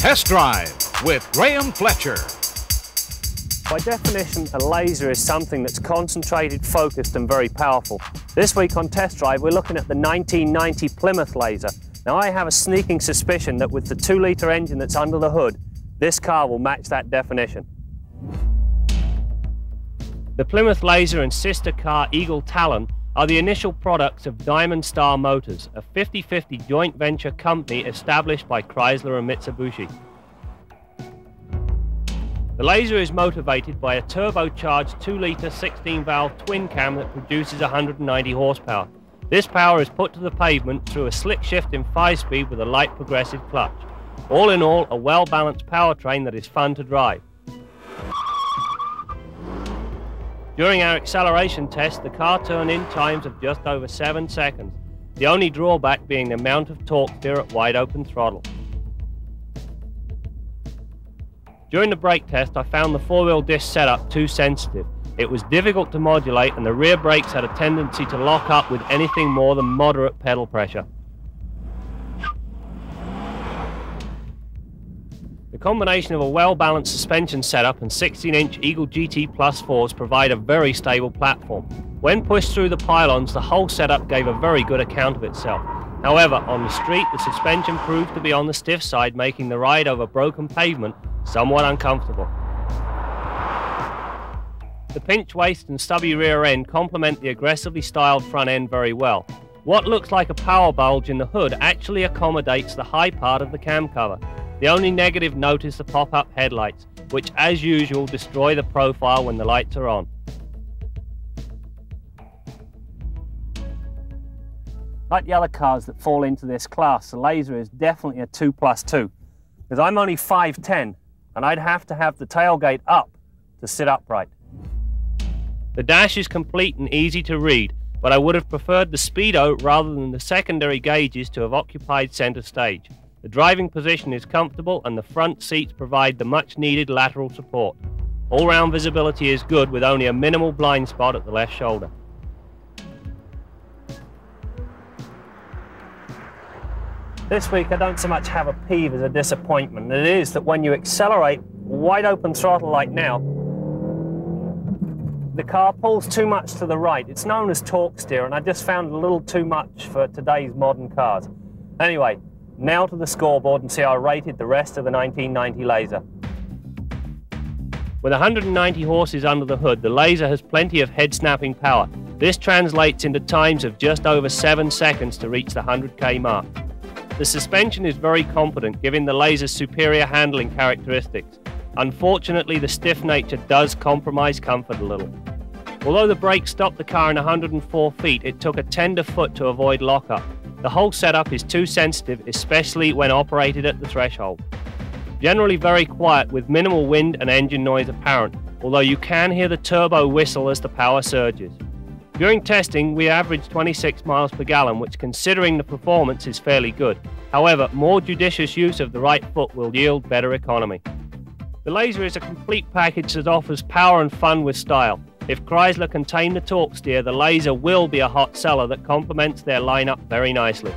Test Drive with Graham Fletcher. By definition, a laser is something that's concentrated, focused and very powerful. This week on Test Drive, we're looking at the 1990 Plymouth Laser. Now, I have a sneaking suspicion that with the 2-litre engine that's under the hood, this car will match that definition. The Plymouth Laser and sister car Eagle Talon are the initial products of Diamond Star Motors, a 50-50 joint venture company established by Chrysler and Mitsubishi. The Laser is motivated by a turbocharged 2-litre 16-valve twin-cam that produces 190 horsepower. This power is put to the pavement through a slick shift in 5-speed with a light progressive clutch. All in all, a well-balanced powertrain that is fun to drive. During our acceleration test, the car turned in times of just over 7 seconds, the only drawback being the amount of torque steer at wide open throttle. During the brake test, I found the 4-wheel disc setup too sensitive. It was difficult to modulate and the rear brakes had a tendency to lock up with anything more than moderate pedal pressure. The combination of a well-balanced suspension setup and 16-inch Eagle GT Plus 4s provide a very stable platform. When pushed through the pylons, the whole setup gave a very good account of itself. However, on the street, the suspension proved to be on the stiff side, making the ride over broken pavement somewhat uncomfortable. The pinch waist and stubby rear end complement the aggressively styled front end very well. What looks like a power bulge in the hood actually accommodates the high part of the cam cover. The only negative note is the pop-up headlights, which as usual destroy the profile when the lights are on. Like the other cars that fall into this class, the Laser is definitely a 2+2, because I'm only 5'10", and I'd have to have the tailgate up to sit upright. The dash is complete and easy to read, but I would have preferred the speedo rather than the secondary gauges to have occupied center stage. The driving position is comfortable and the front seats provide the much needed lateral support. All-round visibility is good with only a minimal blind spot at the left shoulder. This week I don't so much have a peeve as a disappointment. It is that when you accelerate wide open throttle like now, the car pulls too much to the right. It's known as torque steer and I just found it a little too much for today's modern cars. Anyway, now to the scoreboard and see how I rated the rest of the 1990 Laser. With 190 horses under the hood, the Laser has plenty of head-snapping power. This translates into times of just over 7 seconds to reach the 100k mark. The suspension is very competent, giving the Laser's superior handling characteristics. Unfortunately, the stiff nature does compromise comfort a little. Although the brakes stopped the car in 104 feet, it took a tender foot to avoid lockup. The whole setup is too sensitive, especially when operated at the threshold. Generally very quiet with minimal wind and engine noise apparent, although you can hear the turbo whistle as the power surges. During testing, we averaged 26 miles per gallon, which considering the performance is fairly good. However, more judicious use of the right foot will yield better economy. The Laser is a complete package that offers power and fun with style. If Chrysler can tame the torque steer, the Laser will be a hot seller that complements their lineup very nicely.